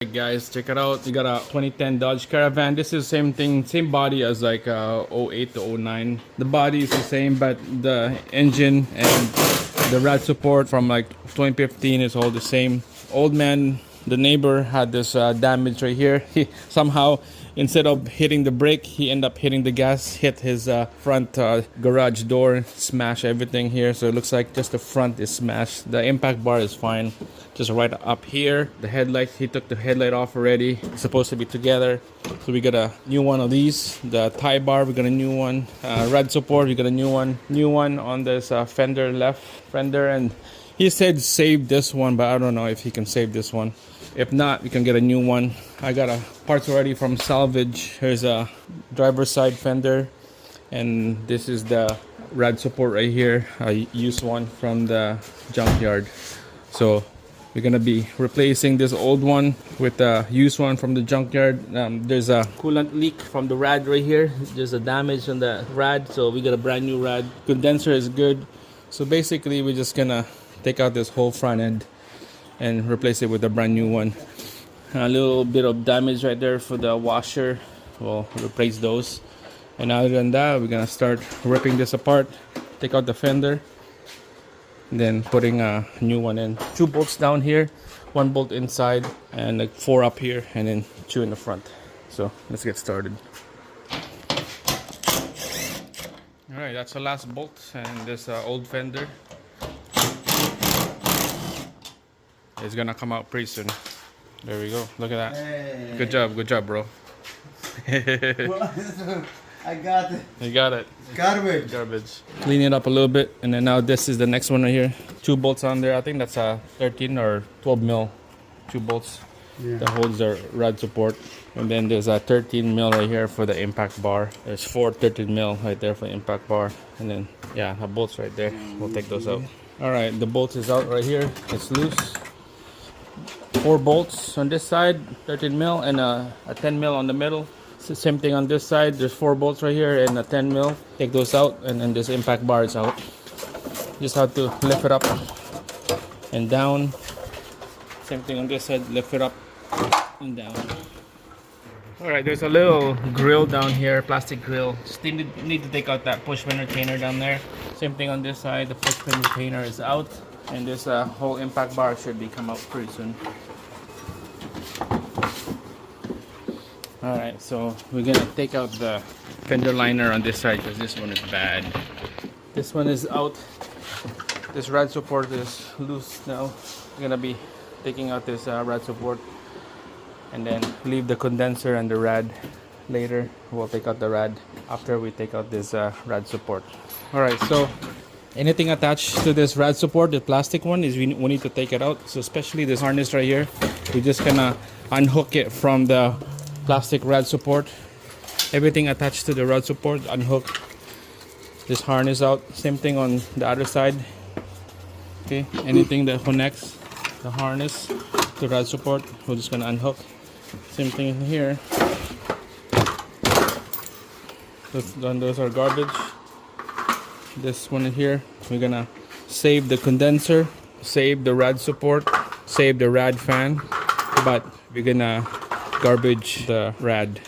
Hey guys, check it out. We got a 2010 Dodge Caravan. This is same thing, same body as like '08 to '09. The body is the same, but the engine and the rad support from like 2015 is all the same. Old man, the neighbor, had this damage right here. He somehow, instead of hitting the brake, he ended up hitting the gas, hit his front garage door, smash everything here. So it looks like just the front is smashed. The impact bar is fine. Just right up here. The headlight, he took the headlight off already. It's supposed to be together. So we got a new one of these. The tie bar, we got a new one. Rad support, we got a new one. New one on this fender, left fender. And he said save this one, but I don't know if he can save this one. If not, we can get a new one. I got a parts already from salvage. Here's a driver's side fender. And this is the rad support right here. I used one from the junkyard. So we're gonna be replacing this old one with a used one from the junkyard. There's a coolant leak from the rad right here. There's a damage on the rad, so we got a brand new rad. Condenser is good. So basically, we're just gonna take out this whole front end and replace it with a brand new one. A little bit of damage right there for the washer. We'll replace those. And other than that, we're gonna start ripping this apart. Take out the fender. Then putting a new one in. 2 bolts down here, 1 bolt inside, and like 4 up here, and then 2 in the front. So let's get started. All right, that's the last bolt and this old fender. It's gonna come out pretty soon. There we go. Look at that. Hey. Good job, bro. I got it. You got it. Garbage. Clean it up a little bit, and then now this is the next one right here. 2 bolts on there. I think that's a 13 or 12 mil. 2 bolts that holds the rad support, and then there's a 13 mil right here for the impact bar. There's 4 13 mil right there for the impact bar, and then yeah, the bolts right there. We'll take those out. All right, the bolt is out right here. It's loose. 4 bolts on this side, 13 mil, and a 10 mil on the middle. Same thing on this side. There's 4 bolts right here and a 10 mil. Take those out, and then this impact bar is out. Just have to lift it up and down. Same thing on this side. Lift it up and down. All right, there's a little grill down here, plastic grill. Just need to take out that push pin retainer down there. Same thing on this side. The push pin retainer is out, and this whole impact bar should be come out pretty soon. Alright, so we're gonna take out the fender liner on this side because this one is bad. This one is out. This rad support is loose now. We're gonna be taking out this rad support and then leave the condenser and the rad later. We'll take out the rad after we take out this rad support. Alright, so anything attached to this rad support, the plastic one, is we need to take it out. So especially this harness right here, we're just gonna unhook it from the plastic rad support. Everything attached to the rad support, unhook this harness out. Same thing on the other side. Okay, anything that connects the harness to rad support, we're just gonna unhook. Same thing in here. Those are garbage. This one in here, we're gonna save the condenser, save the rad support, save the rad fan, but we're gonna garbage the rad.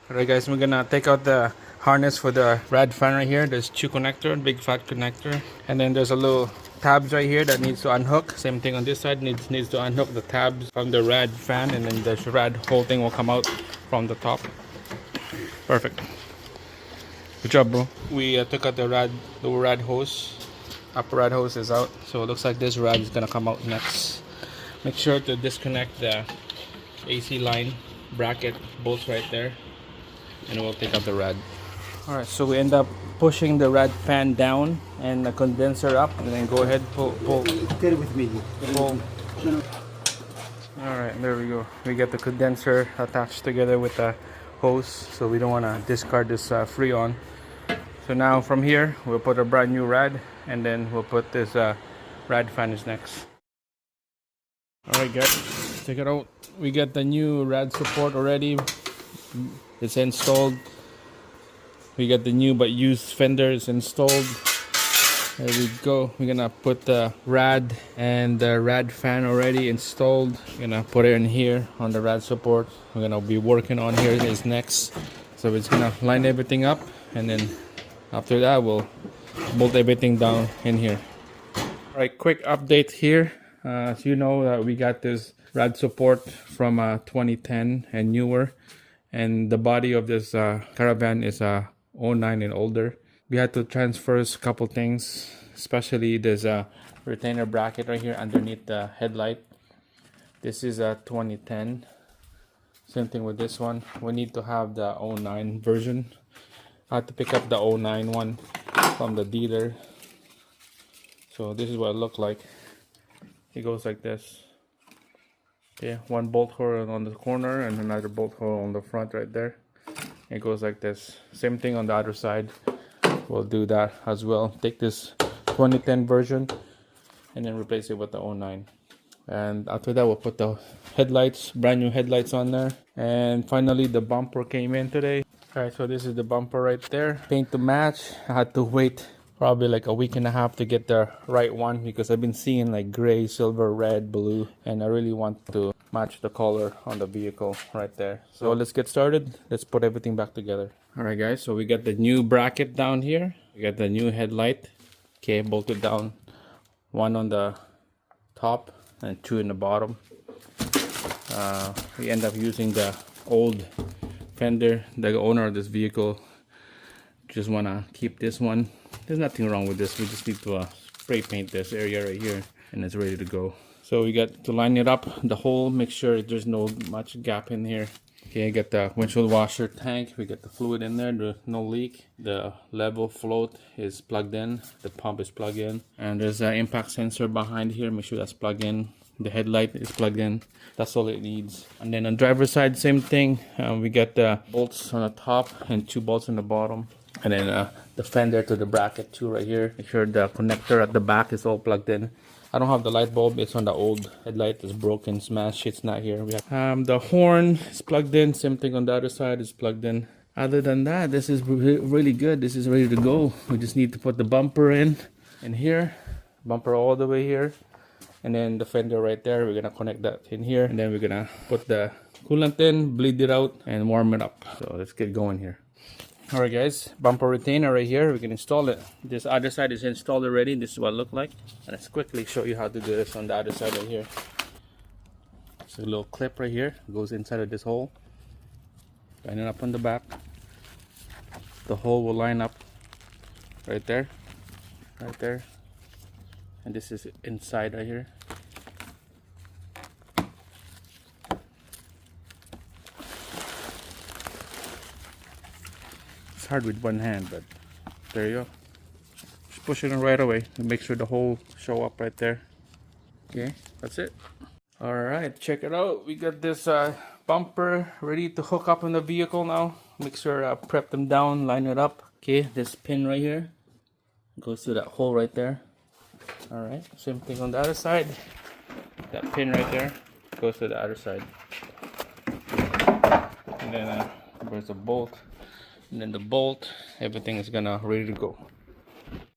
Alright guys, we're gonna take out the harness for the rad fan right here. There's 2 connector, big fat connector, and then there's a little tabs right here that needs to unhook. Same thing on this side, needs to unhook the tabs from the rad fan, and then the rad whole thing will come out from the top. Perfect. Good job, bro. We took out the rad hose. Upper rad hose is out, so it looks like this rad is gonna come out next. Make sure to disconnect the AC line bracket bolts right there, and we'll take out the rad. All right, so we end up pushing the rad fan down and the condenser up, and then go ahead, pull. Get it with me. Pull. All right, there we go. We get the condenser attached together with the hose, so we don't want to discard this Freon. So now from here, we'll put a brand new rad, and then we'll put this rad fan is next. All right, guys, check it out. We get the new rad support already. It's installed. We got the new but used fenders installed. There we go. We're gonna put the rad and the rad fan already installed. We're gonna put it in here on the rad support. We're gonna be working on here is next. So it's gonna line everything up, and then after that we'll bolt everything down in here. All right, quick update here. As you know, we got this rad support from 2010 and newer, and the body of this Caravan is 09 and older. We had to transfer a couple things, especially there's a retainer bracket right here underneath the headlight. This is a 2010. Same thing with this one. We need to have the 09 version. I had to pick up the 09 one from the dealer. So this is what it looked like. It goes like this. Okay, one bolt hole on the corner and another bolt hole on the front right there. It goes like this. Same thing on the other side. We'll do that as well. Take this 2010 version and then replace it with the 09. And after that, we'll put the headlights, brand new headlights on there. And finally, the bumper came in today. Alright, so this is the bumper right there. Paint to match. I had to wait probably like a week and a half to get the right one because I've been seeing like gray, silver, red, blue, and I really want to match the color on the vehicle right there. So let's get started. Let's put everything back together. Alright guys, so we got the new bracket down here. We got the new headlight. Okay, bolted down. One on the top and two in the bottom. We end up using the old fender. The owner of this vehicle just want to keep this one. There's nothing wrong with this. We just need to spray paint this area right here and it's ready to go. So we got to line it up, the hole, make sure there's no much gap in here. Okay, got the windshield washer tank. We got the fluid in there, there's no leak. The level float is plugged in, the pump is plugged in, and there's an impact sensor behind here. Make sure that's plugged in. The headlight is plugged in. That's all it needs. And then on driver's side, same thing. We got the bolts on the top and two bolts on the bottom. And then the fender to the bracket too right here. Make sure the connector at the back is all plugged in. I don't have the light bulb. It's on the old headlight. It's broken, smashed. It's not here. We have the horn is plugged in. Same thing on the other side is plugged in. Other than that, this is really good. This is ready to go. We just need to put the bumper in here. Bumper all the way here. And then the fender right there. We're gonna connect that in here. And then we're gonna put the coolant in, bleed it out, and warm it up. So let's get going here. Alright guys, bumper retainer right here. We can install it. This other side is installed already. This is what it looks like. Let's quickly show you how to do this on the other side right here. It's a little clip right here. It goes inside of this hole. Line it up on the back. The hole will line up right there. Right there. And this is inside right here. It's hard with one hand, but there you go. Just push it in right away and make sure the hole show up right there. Okay, that's it. All right, check it out. We got this bumper ready to hook up in the vehicle now. Make sure prep them down, line it up. Okay, this pin right here goes through that hole right there. All right, same thing on the other side. That pin right there goes to the other side. And then there's a bolt. And then the bolt, everything is gonna ready to go.